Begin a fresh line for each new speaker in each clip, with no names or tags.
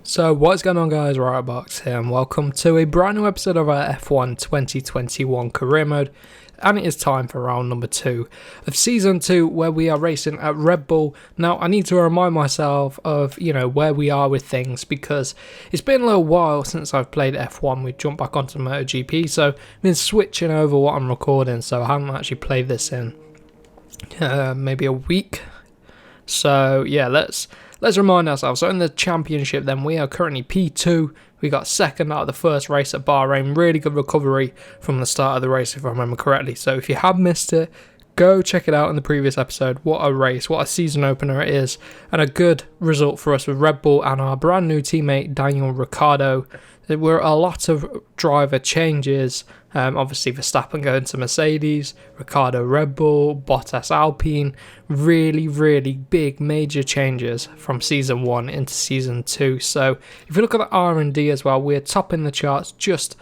So what's going on, guys? Riotbox here and welcome to a brand new episode of our F1 2021 career mode, and it is time for round number 2 of season 2 where we are racing at Red Bull. Now I need to remind myself of where we are with things, because it's been a little while since I've played F1. We jumped back onto MotoGP, so I've been switching over what I'm recording, so I haven't actually played this in maybe a week. So yeah, let's remind ourselves. So in the championship then, we are currently P2. We got second out of the first race at Bahrain. Really good recovery from the start of the race, if I remember correctly. So if you have missed it, go check it out in the previous episode. What a race, what a season opener it is. And a good result for us with Red Bull and our brand new teammate Daniel Ricciardo. There were a lot of driver changes. Obviously Verstappen going to Mercedes, Ricciardo Red Bull, Bottas Alpine. Really big major changes from season 1 into season 2. So if you look at the R&D as well, we're topping the charts just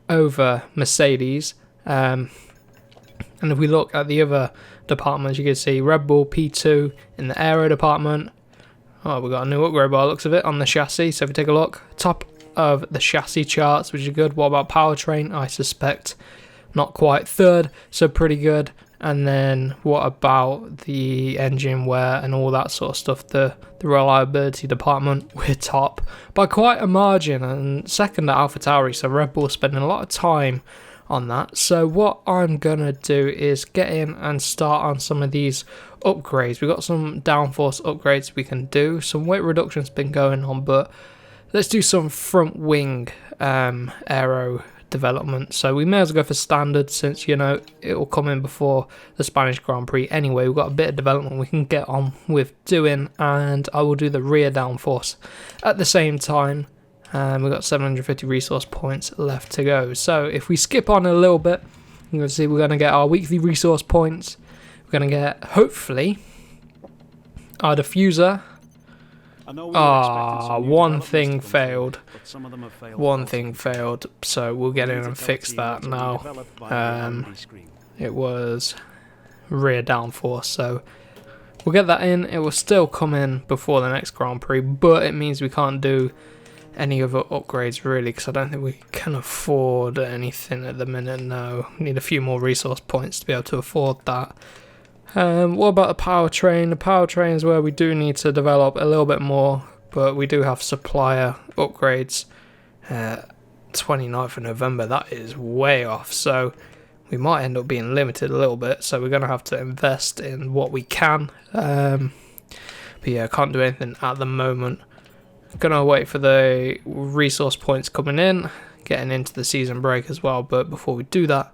over Mercedes. And if we look at the other departments, you can see Red Bull P2 in the aero department. Oh, we got a new upgrade by the looks of it on the chassis. So if you take a look, top of the chassis charts, which is good. What about powertrain? I suspect not quite third, so pretty good. And then what about the engine wear and all that sort of stuff? The reliability department, we're top by quite a margin, and second at AlphaTauri. So Red Bull spending a lot of time on that. So what I'm gonna do is get in and start on some of these upgrades. We've got some downforce upgrades we can do. Some weight reduction's been going on, but let's do some front wing aero development. So we may as well go for standard, since it will come in before the Spanish Grand Prix anyway. We've got a bit of development we can get on with doing, and I will do the rear downforce at the same time. We've got 750 resource points left to go. So if we skip on a little bit, you can see we're going to get our weekly resource points. We're going to get, hopefully, our diffuser. One thing failed. One thing failed, so we'll get in and fix that now. It was rear downforce, so we'll get that in. It will still come in before the next Grand Prix, but it means we can't do any other upgrades really, because I don't think we can afford anything at the minute. No, we need a few more resource points to be able to afford that. What about the powertrain? The powertrain is where we do need to develop a little bit more, but we do have supplier upgrades. 29th of November, that is way off, so we might end up being limited a little bit, so we're going to have to invest in what we can. But yeah, I can't do anything at the moment. Going to wait for the resource points coming in, getting into the season break as well, but before we do that,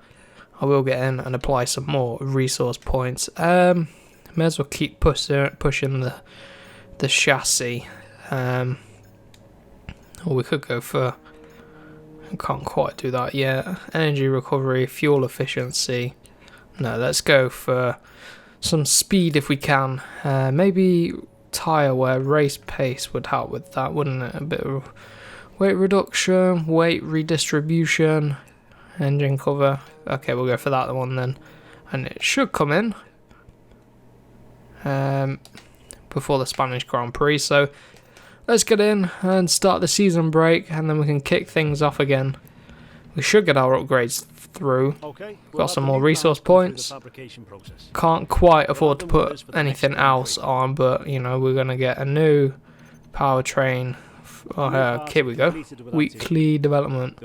I will get in and apply some more resource points. May as well keep pushing the chassis. Or we could go for, I can't quite do that yet. Energy recovery, fuel efficiency. No, let's go for some speed if we can. Maybe tyre wear, race pace would help with that, wouldn't it? A bit of weight reduction, weight redistribution, engine cover. Okay, we'll go for that one then, and it should come in before the Spanish Grand Prix. So let's get in and start the season break, and then we can kick things off again. We should get our upgrades through. Got some more resource points. Can't quite afford to put anything else on, but we're gonna get a new powertrain. Here we go. Weekly development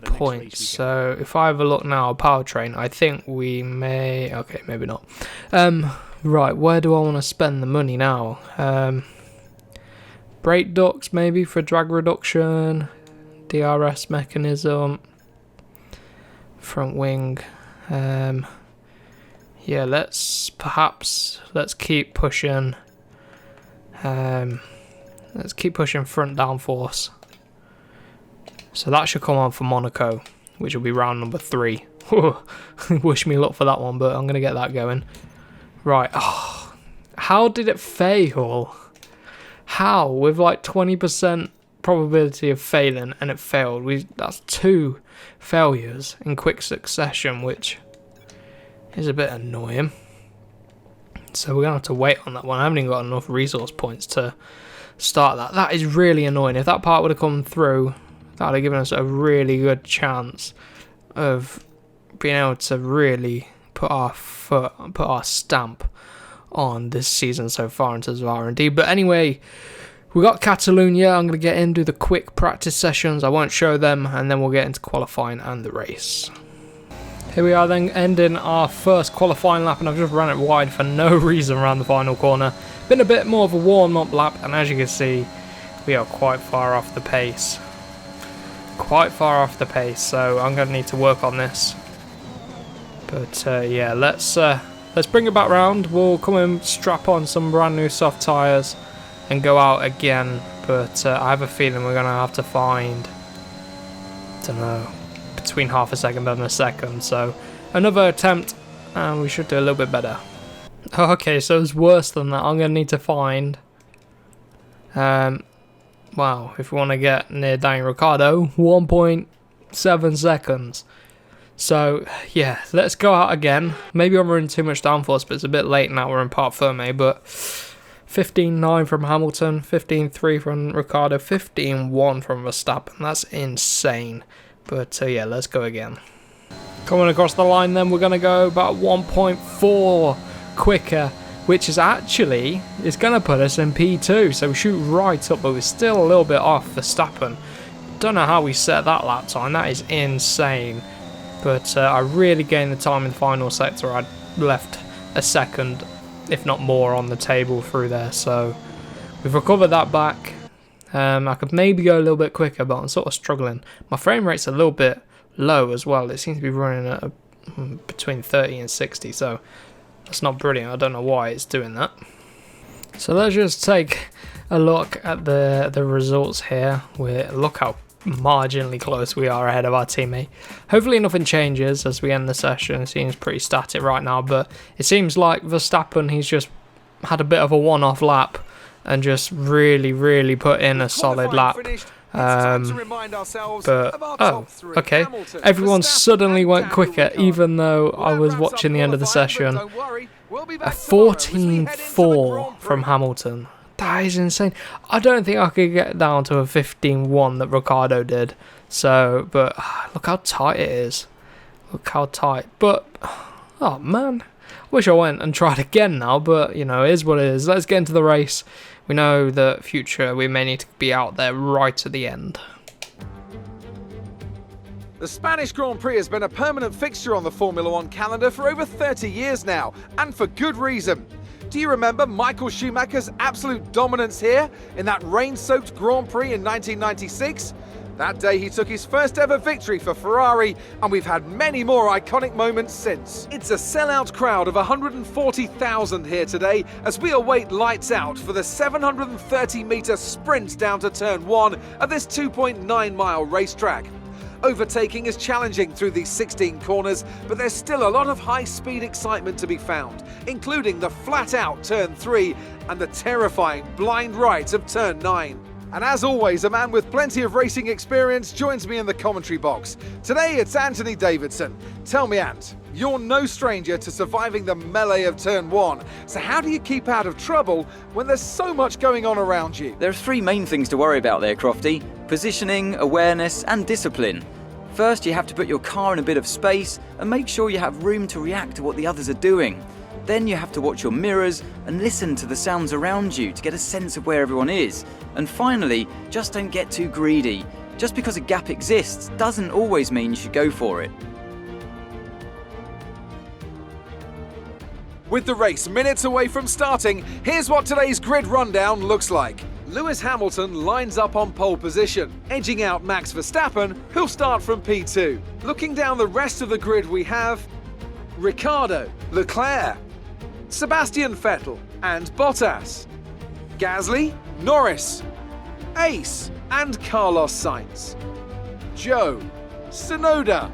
points. So if I have a look now, powertrain, I think we may. Okay, maybe not. Right, where do I want to spend the money now? Brake ducts maybe for drag reduction, DRS mechanism, front wing. Yeah, let's keep pushing. Let's keep pushing front downforce. So that should come on for Monaco, which will be round number 3. Wish me luck for that one, but I'm going to get that going. Right. Oh, how did it fail? How? With like 20% probability of failing, and it failed. That's 2 failures in quick succession, which is a bit annoying. So we're going to have to wait on that one. I haven't even got enough resource points to start that. That is really annoying. If that part would have come through, that would have given us a really good chance of being able to really put our stamp on this season so far in terms of R&D. But anyway, we got Catalonia. I'm going to get in, do the quick practice sessions. I won't show them, and then we'll get into qualifying and the race. Here we are then, ending our first qualifying lap, and I've just ran it wide for no reason around the final corner. Been a bit more of a warm-up lap, and as you can see, we are quite far off the pace. So I'm going to need to work on this. But yeah, let's bring it back round. We'll come and strap on some brand new soft tyres and go out again. But I have a feeling we're going to have to find, I don't know, between half a second and a second. So another attempt, and we should do a little bit better. Okay, so it's worse than that. I'm going to need to find, wow, if we want to get near Daniel Ricciardo, 1.7 seconds. So, yeah, let's go out again. Maybe I'm running too much downforce, but it's a bit late now. We're in Parc Fermé, but 15.9 from Hamilton, 15.3 from Ricciardo, 15.1 from Verstappen. That's insane. But, yeah, let's go again. Coming across the line then, we're going to go about 1.4 quicker, which is actually, it's going to put us in P2. So we shoot right up, but we're still a little bit off Verstappen. Don't know how we set that lap time. That is insane. But I really gained the time in the final sector. I left a second, if not more, on the table through there. So we've recovered that back. I could maybe go a little bit quicker, but I'm sort of struggling. My frame rate's a little bit low as well. It seems to be running at between 30 and 60. So that's not brilliant. I don't know why it's doing that. So let's just take a look at the results here. Look how marginally close we are ahead of our teammate. Hopefully nothing changes as we end the session. It seems pretty static right now, but it seems like Verstappen, he's just had a bit of a one-off lap and just really put in a solid lap. Okay, everyone suddenly went quicker, even though I was watching the end of the session. A 14.4 from Hamilton. That is insane. I don't think I could get down to a 15.1 that Ricciardo did. So, but look how tight it is. Look how tight. But, oh man. I wish I went and tried again now, but, you know, it is what it is. Let's get into the race. We know that future we may need to be out there right at the end.
The Spanish Grand Prix has been a permanent fixture on the Formula One calendar for over 30 years now, and for good reason. Do you remember Michael Schumacher's absolute dominance here in that rain-soaked Grand Prix in 1996? That day he took his first ever victory for Ferrari, and we've had many more iconic moments since. It's a sellout crowd of 140,000 here today as we await lights out for the 730-metre sprint down to turn 1 of this 2.9-mile racetrack. Overtaking is challenging through these 16 corners, but there's still a lot of high-speed excitement to be found, including the flat-out turn 3 and the terrifying blind right of turn 9. And as always, a man with plenty of racing experience joins me in the commentary box. Today it's Anthony Davidson. Tell me, Ant, you're no stranger to surviving the melee of turn 1, so how do you keep out of trouble when there's so much going on around you?
There are three main things to worry about there, Crofty: positioning, awareness and discipline. First, you have to put your car in a bit of space and make sure you have room to react to what the others are doing. Then you have to watch your mirrors and listen to the sounds around you to get a sense of where everyone is. And finally, just don't get too greedy. Just because a gap exists doesn't always mean you should go for it.
With the race minutes away from starting, here's what today's grid rundown looks like. Lewis Hamilton lines up on pole position, edging out Max Verstappen, who'll start from P2. Looking down the rest of the grid, we have Ricciardo, Leclerc, Sebastian Vettel and Bottas, Gasly, Norris, Ace and Carlos Sainz, Joe, Tsunoda,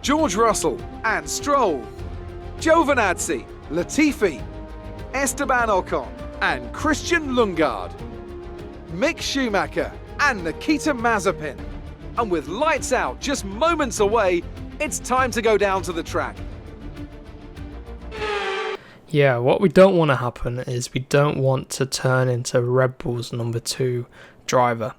George Russell and Stroll, Giovinazzi, Latifi, Esteban Ocon and Christian Lundgaard, Mick Schumacher and Nikita Mazepin. And with lights out just moments away, it's time to go down to the track.
Yeah, what we don't want to happen is we don't want to turn into Red Bull's number 2 driver.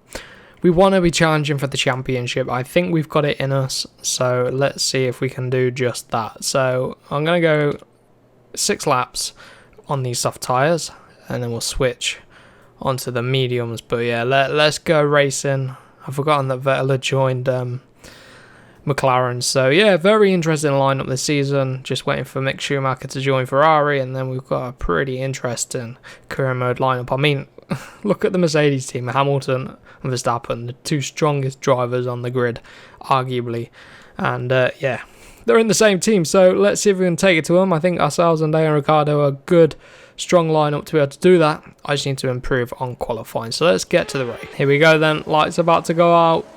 We want to be challenging for the championship. I think we've got it in us, so let's see if we can do just that. So I'm going to go 6 laps on these soft tyres, and then we'll switch onto the mediums. But yeah, let's go racing. I've forgotten that Vettel had joined McLaren. So yeah, very interesting lineup this season. Just waiting for Mick Schumacher to join Ferrari, and then we've got a pretty interesting career mode lineup. I mean, look at the Mercedes team, Hamilton and Verstappen, the 2 strongest drivers on the grid, arguably. And yeah, they're in the same team, so let's see if we can take it to them. I think ourselves and Ricciardo are a good, strong lineup to be able to do that. I just need to improve on qualifying. So let's get to the race. Here we go then, lights about to go out.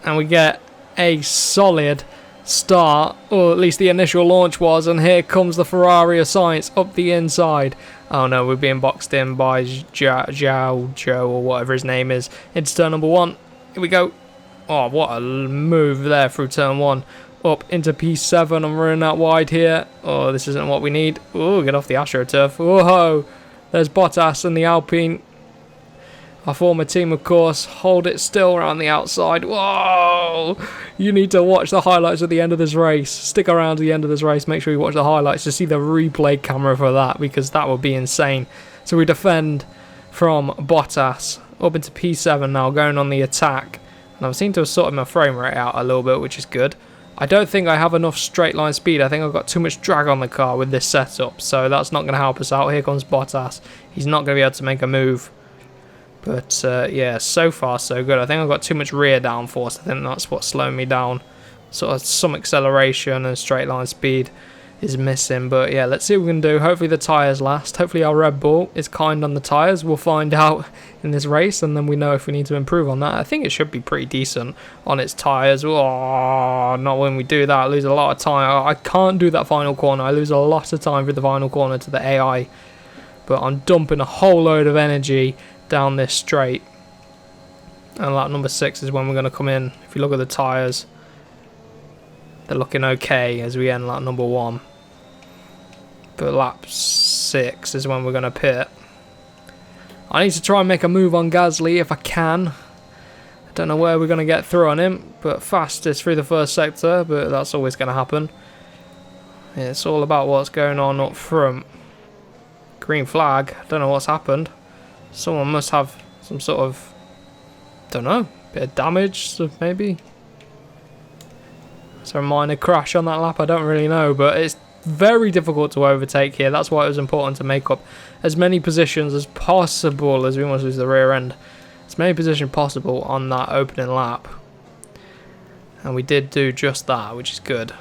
And we get a solid start, or at least the initial launch was, and here comes the Ferrari of science up the inside. Oh no, we're being boxed in by Joe, or whatever his name is, into turn number 1. Here we go. Oh, what a move there through turn 1. Up into P7, I'm running out wide here. Oh, this isn't what we need. Oh, get off the AstroTurf. Whoa, there's Bottas and the Alpine. Our former team, of course, hold it still around the outside. Whoa! You need to watch the highlights at the end of this race. Stick around to the end of this race. Make sure you watch the highlights to see the replay camera for that, because that would be insane. So we defend from Bottas up into P7 now, going on the attack. And I've seemed to have sorted my frame rate out a little bit, which is good. I don't think I have enough straight line speed. I think I've got too much drag on the car with this setup. So that's not going to help us out. Here comes Bottas. He's not going to be able to make a move. But yeah, so far so good. I think I've got too much rear downforce. I think that's what's slowing me down. Sort of some acceleration and straight line speed is missing. But yeah, let's see what we can do. Hopefully the tyres last. Hopefully our Red Bull is kind on the tyres. We'll find out in this race, and then we know if we need to improve on that. I think it should be pretty decent on its tyres. Oh, not when we do that. I lose a lot of time. I can't do that final corner. I lose a lot of time through the final corner to the AI. But I'm dumping a whole load of energy down this straight, and lap number 6 is when we're going to come in. If you look at the tyres, they're looking okay as we end lap number 1, but lap 6 is when we're going to pit. I need to try and make a move on Gasly if I can. I don't know where we're going to get through on him, but fastest through the first sector, but that's always going to happen. It's all about what's going on up front. Green flag. I don't know what's happened. Someone must have some sort of, don't know, bit of damage, so maybe. Is there a minor crash on that lap? I don't really know, but it's very difficult to overtake here. That's why it was important to make up as many positions as possible, as we almost lose the rear end. As many positions possible on that opening lap. And we did do just that, which is good.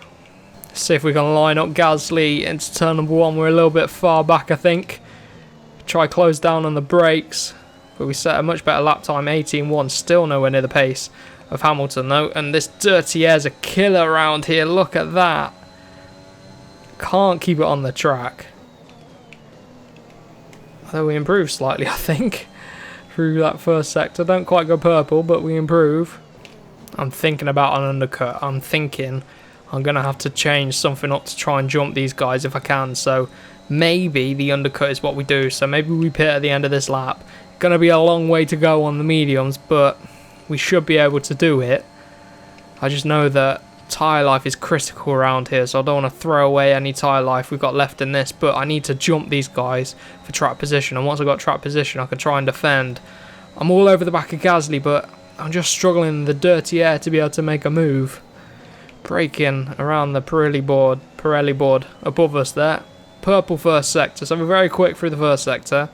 Let's see if we can line up Gasly into turn number 1. We're a little bit far back, I think. Try close down on the brakes, but we set a much better lap time, 18.1, still nowhere near the pace of Hamilton though, and this dirty air's a killer around here. Look at that. Can't keep it on the track. Although we improved slightly, I think, through that first sector. Don't quite go purple, but we improve. I'm thinking about an undercut. I'm thinking I'm going to have to change something up to try and jump these guys if I can, so maybe the undercut is what we do. So maybe we pit at the end of this lap. Going to be a long way to go on the mediums, but we should be able to do it. I just know that tyre life is critical around here, so I don't want to throw away any tyre life we've got left in this, but I need to jump these guys for track position, and once I've got track position I can try and defend. I'm all over the back of Gasly, but I'm just struggling in the dirty air to be able to make a move. Braking around the Pirelli board above us there. Purple first sector, so we're very quick through the first sector,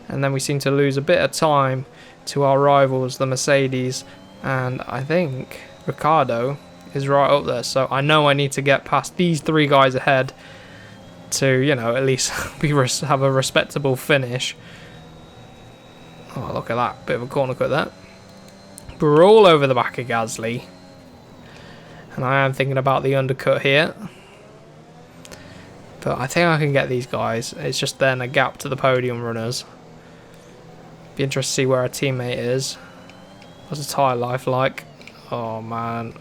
and then we seem to lose a bit of time to our rivals, the Mercedes, and I think Ricciardo is right up there, so I know I need to get past these 3 guys ahead to, you know, at least have a respectable finish. Oh, look at that, bit of a corner cut there. But we're all over the back of Gasly, and I am thinking about the undercut here. But I think I can get these guys. It's just then a gap to the podium runners. Be interested to see where our teammate is. What's the tyre life like? Oh man.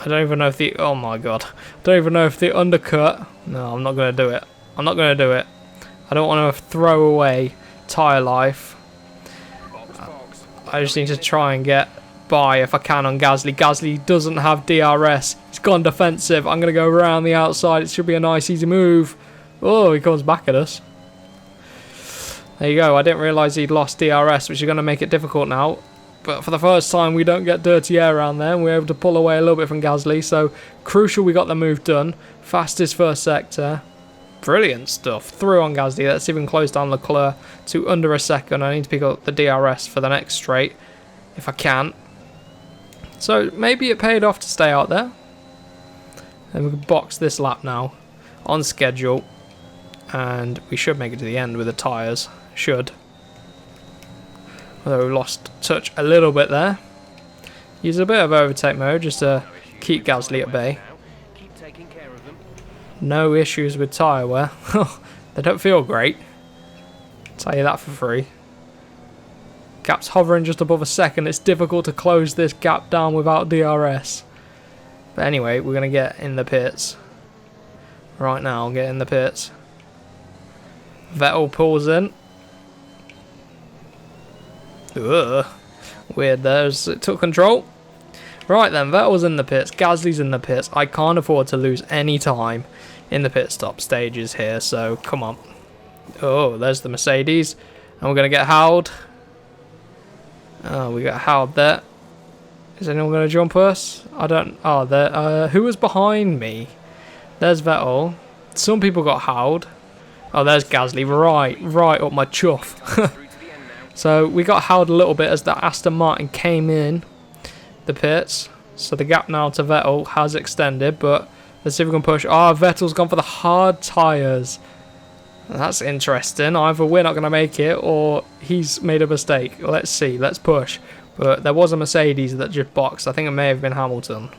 I don't even know if the... Oh my god. I don't even know if the undercut... No, I'm not going to do it. I'm not going to do it. I don't want to throw away tyre life. I just need to try and get by if I can on Gasly. Gasly doesn't have DRS. He's gone defensive. I'm going to go around the outside. It should be a nice, easy move. Oh, he comes back at us. There you go. I didn't realise he'd lost DRS, which is going to make it difficult now. But for the first time, we don't get dirty air around there. And we're able to pull away a little bit from Gasly. So, crucial we got the move done. Fastest first sector. Brilliant stuff. Through on Gasly. That's even closed down Leclerc to under a second. I need to pick up the DRS for the next straight, if I can. So, maybe it paid off to stay out there. And we can box this lap now. On schedule. And we should make it to the end with the tyres. Should. Although we lost touch a little bit there. Use a bit of overtake mode just to keep Gasly at bay. No issues with tyre wear. They don't feel great. Tell you that for free. Gap's hovering just above a second. It's difficult to close this gap down without DRS. But anyway, we're going to get in the pits. Right now, get in the pits. Vettel pulls in. Ugh. Weird there as it took control. Right then, Vettel's in the pits, Gasly's in the pits. I can't afford to lose any time in the pit stop stages here, so come on. Oh, there's the Mercedes. And we're going to get howled. Oh, we got howled there. Is anyone going to jump us? I don't... Oh, there. Who was behind me? There's Vettel. Some people got howled. Oh, there's Gasly. Right up my chuff. So we got howled a little bit as the Aston Martin came in the pits. So the gap now to Vettel has extended, but let's see if we can push. Oh, Vettel's gone for the hard tyres. That's interesting. Either we're not going to make it or he's made a mistake. Let's see. Let's push. But there was a Mercedes that just boxed. I think it may have been Hamilton.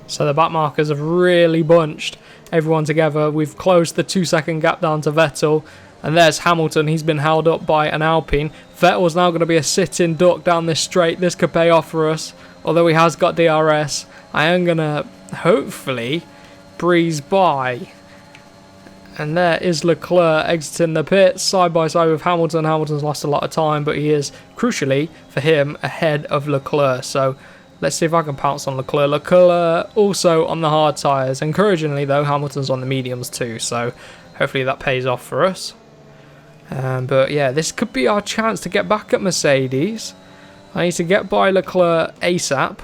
So the back markers have really bunched everyone together. We've closed the 2-second gap down to Vettel. And there's Hamilton. He's been held up by an Alpine. Vettel's now going to be a sit-in duck down this straight. This could pay off for us. Although he has got DRS. I am going to, hopefully, breeze by. And there is Leclerc exiting the pits side by side with Hamilton. Hamilton's lost a lot of time, but he is, crucially, for him, ahead of Leclerc. So let's see if I can pounce on Leclerc. Leclerc also on the hard tyres. Encouragingly, though, Hamilton's on the mediums too. So hopefully that pays off for us. But yeah, this could be our chance to get back at Mercedes. I need to get by Leclerc ASAP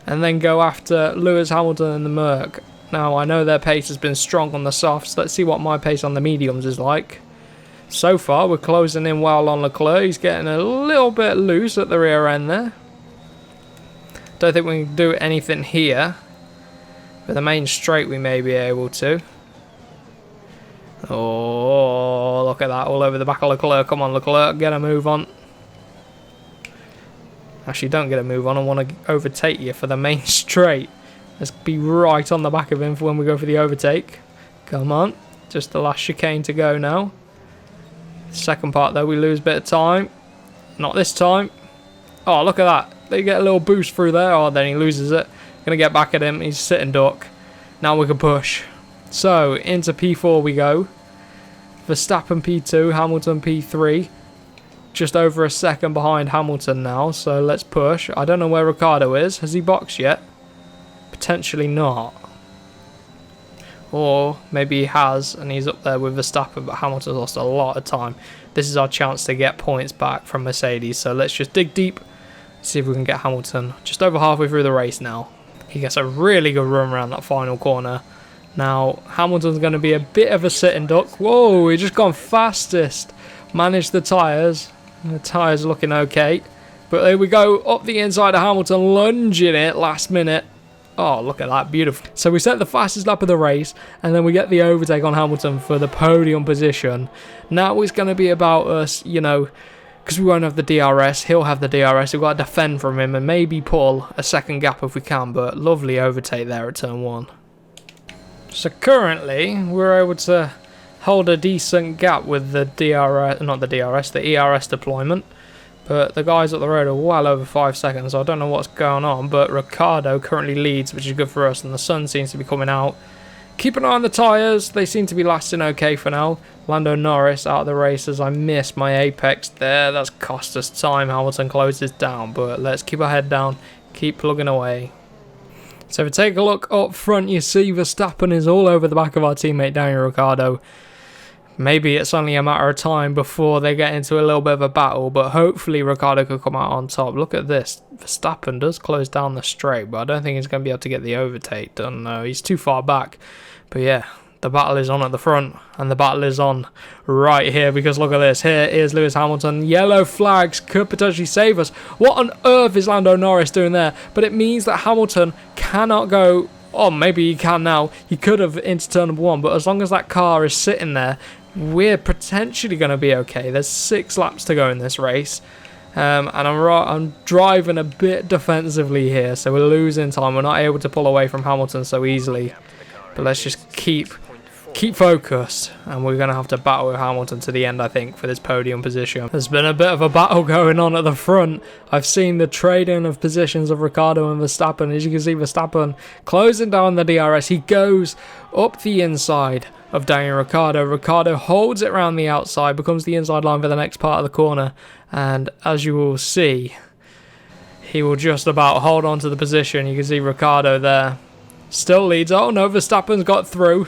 and then go after Lewis Hamilton and the Merc. Now, I know their pace has been strong on the softs. Let's see what my pace on the mediums is like. So far, we're closing in well on Leclerc. He's getting a little bit loose at the rear end there. Don't think we can do anything here. But the main straight we may be able to. Oh, look at that. All over the back of Leclerc. Come on, Leclerc. Get a move on. Actually, don't get a move on. I want to overtake you for the main straight. Let's be right on the back of him for when we go for the overtake. Come on. Just the last chicane to go now. Second part, though, we lose a bit of time. Not this time. Oh, look at that. They get a little boost through there. Oh, then he loses it. Going to get back at him. He's sitting duck. Now we can push. So, into P4 we go. Verstappen P2, Hamilton P3. Just over a second behind Hamilton now, so let's push. I don't know where Ricciardo is. Has he boxed yet? Potentially not. Or maybe he has, and he's up there with Verstappen, but Hamilton's lost a lot of time. This is our chance to get points back from Mercedes, so let's just dig deep. See if we can get Hamilton just over halfway through the race now. He gets a really good run around that final corner. Now, Hamilton's going to be a bit of a sitting duck. Whoa, he just gone fastest. Managed the tyres. The tyres looking okay. But there we go, up the inside of Hamilton, lunging it last minute. Oh, look at that, beautiful. So we set the fastest lap of the race, and then we get the overtake on Hamilton for the podium position. Now it's going to be about us, you know, because we won't have the DRS. He'll have the DRS. We've got to defend from him and maybe pull a second gap if we can, but lovely overtake there at turn 1. So currently, we're able to hold a decent gap with the DRS, not the DRS, the ERS deployment. But the guys up the road are well over 5 seconds, so I don't know what's going on. But Ricciardo currently leads, which is good for us, and the sun seems to be coming out. Keep an eye on the tyres. They seem to be lasting okay for now. Lando Norris out of the race as I missed my apex there. That's cost us time. Hamilton closes down, but let's keep our head down. Keep plugging away. So if we take a look up front, you see Verstappen is all over the back of our teammate Daniel Ricciardo. Maybe it's only a matter of time before they get into a little bit of a battle, but hopefully Ricciardo could come out on top. Look at this. Verstappen does close down the straight, but I don't think he's going to be able to get the overtake done. No, he's too far back. But yeah, the battle is on at the front, and the battle is on right here, because look at this. Here is Lewis Hamilton. Yellow flags could potentially save us. What on earth is Lando Norris doing there? But it means that Hamilton cannot go... Oh, maybe he can now. He could have into turn number 1, but as long as that car is sitting there, we're potentially going to be okay. There's 6 laps to go in this race. And I'm driving a bit defensively here, so we're losing time. We're not able to pull away from Hamilton so easily. But let's just keep focused, and we're going to have to battle with Hamilton to the end, I think, for this podium position. There's been a bit of a battle going on at the front. I've seen the trading of positions of Ricciardo and Verstappen. As you can see, Verstappen closing down the DRS. He goes up the inside of Daniel Ricciardo. Ricciardo holds it around the outside, becomes the inside line for the next part of the corner, and as you will see, he will just about hold on to the position. You can see Ricciardo there. Still leads. Oh no, Verstappen's got through.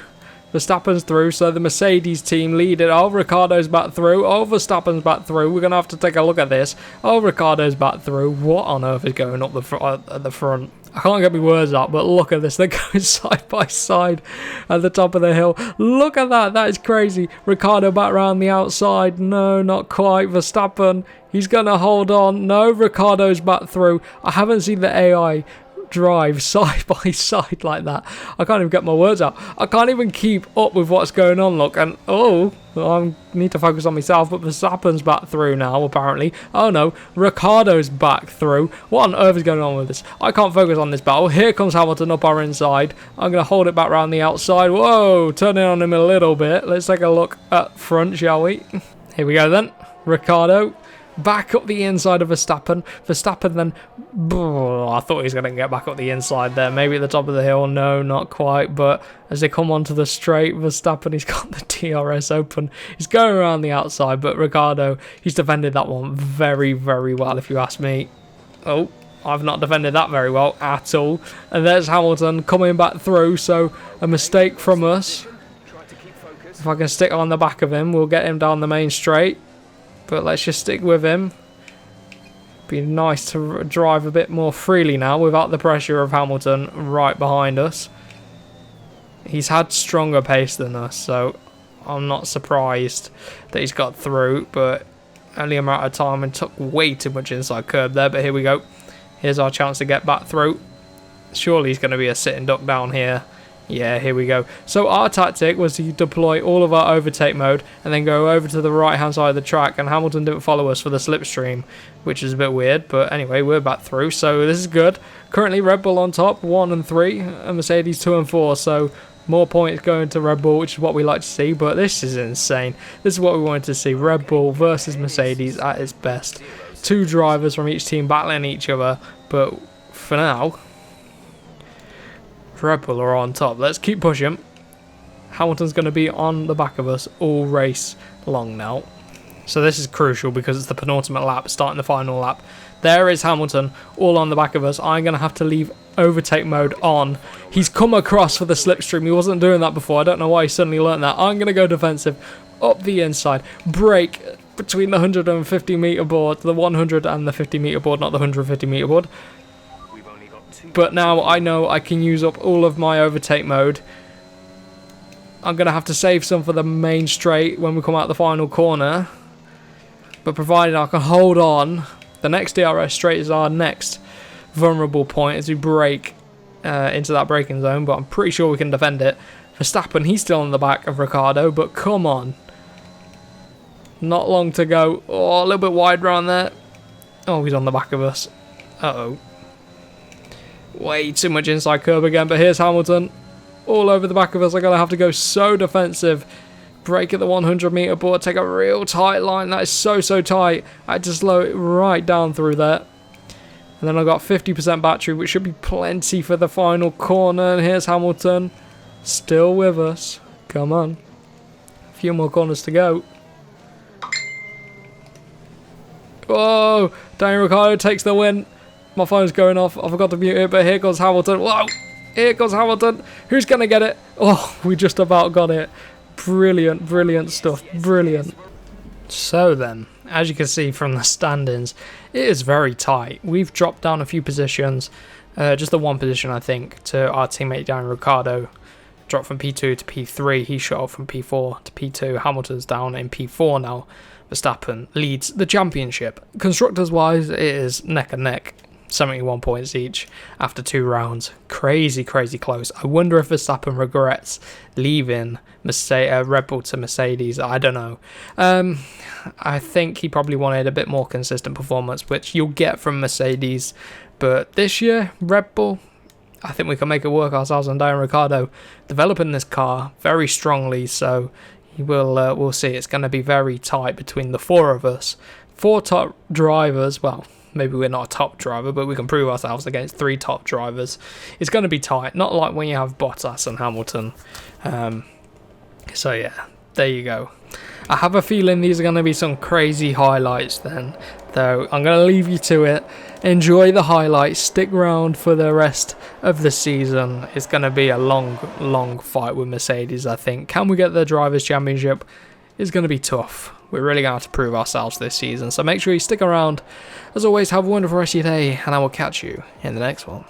Verstappen's through, so the Mercedes team lead it. Oh, Ricciardo's back through. Oh, Verstappen's back through. We're going to have to take a look at this. Oh, Ricciardo's back through. What on earth is going up at the front? I can't get my words out, but look at this. They're going side by side at the top of the hill. Look at that. That is crazy. Ricciardo back around the outside. No, not quite. Verstappen, he's going to hold on. No, Ricciardo's back through. I haven't seen the AI drive side by side like that. I can't even get my words out. I can't even keep up with what's going on. Look, and oh, I need to focus on myself, but Verstappen's back through now apparently. Oh no, Ricciardo's back through. What on earth is going on with this? I can't focus on this battle. Here comes Hamilton up our inside. I'm going to hold it back around the outside. Whoa, turning on him a little bit. Let's take a look at front, shall we? Here we go then. Ricciardo back up the inside of Verstappen. Verstappen then... I thought he was going to get back up the inside there. Maybe at the top of the hill. No, not quite. But as they come onto the straight, Verstappen, he's got the DRS open. He's going around the outside. But Ricciardo, he's defended that one very, very well, if you ask me. Oh, I've not defended that very well at all. And there's Hamilton coming back through. So a mistake from us. If I can stick on the back of him, we'll get him down the main straight. But let's just stick with him. Be nice to drive a bit more freely now without the pressure of Hamilton right behind us. He's had stronger pace than us, so I'm not surprised that he's got through, but only a matter of time and took way too much inside curb there. But here we go. Here's our chance to get back through. Surely he's going to be a sitting duck down here. Yeah, here we go. So our tactic was to deploy all of our overtake mode and then go over to the right hand side of the track, and Hamilton didn't follow us for the slipstream, which is a bit weird, but anyway, we're back through, so this is good. Currently Red Bull on top, 1 and 3, and Mercedes 2 and 4, so more points going to Red Bull, which is what we like to see, but this is insane. This is what we wanted to see, Red Bull versus Mercedes at its best. 2 drivers from each team battling each other, but for now, Red Bull are on top. Let's keep pushing. Hamilton's going to be on the back of us all race long now. So this is crucial because it's the penultimate lap, starting the final lap. There is Hamilton all on the back of us. I'm going to have to leave overtake mode on. He's come across for the slipstream. He wasn't doing that before. I don't know why he suddenly learned that. I'm going to go defensive up the inside. Brake between the 150 meter board, the 100 and the 50 meter board, not the 150 meter board. But now I know I can use up all of my overtake mode. I'm going to have to save some for the main straight when we come out the final corner. But provided I can hold on, the next DRS straight is our next vulnerable point as we brake into that braking zone. But I'm pretty sure we can defend it. Verstappen, he's still on the back of Ricciardo, but come on. Not long to go. Oh, a little bit wide around there. Oh, he's on the back of us. Uh-oh. Way too much inside curb again, but here's Hamilton all over the back of us. I'm going to have to go so defensive Brake at the 100 meter board, take a real tight line. That is so tight. I had to slow it right down through there. And then I've got 50% battery, which should be plenty for the final corner. And here's Hamilton, still with us. Come on. A few more corners to go. Whoa! Daniel Ricciardo takes the win. My phone's going off. I forgot to mute it, but here goes Hamilton. Whoa! Here goes Hamilton. Who's going to get it? Oh, we just about got it. Brilliant stuff. Brilliant. So then, as you can see from the standings, it is very tight. We've dropped down a few positions. Just the one position, I think, to our teammate Daniel Ricciardo. Dropped from P2 to P3. He shot up from P4 to P2. Hamilton's down in P4 now. Verstappen leads the championship. Constructors-wise, it is neck and neck. 71 points each after 2 rounds. Crazy close. I wonder if Verstappen regrets leaving Red Bull to Mercedes. I don't know. I think he probably wanted a bit more consistent performance, which you'll get from Mercedes. But this year, Red Bull, I think we can make it work ourselves. And Daniel Ricciardo developing this car very strongly, so we'll see. It's going to be very tight between the 4 of us. 4 top drivers. Well, maybe we're not a top driver, but we can prove ourselves against 3 top drivers. It's going to be tight, not like when you have Bottas and Hamilton. So yeah, there you go. I have a feeling these are going to be some crazy highlights then, though I'm going to leave you to it. Enjoy the highlights, stick around for the rest of the season. It's going to be a long fight with Mercedes, I think. Can we get the Drivers' Championship? It's going to be tough. We're really going to have to prove ourselves this season, so make sure you stick around. As always, have a wonderful rest of your day, and I will catch you in the next one.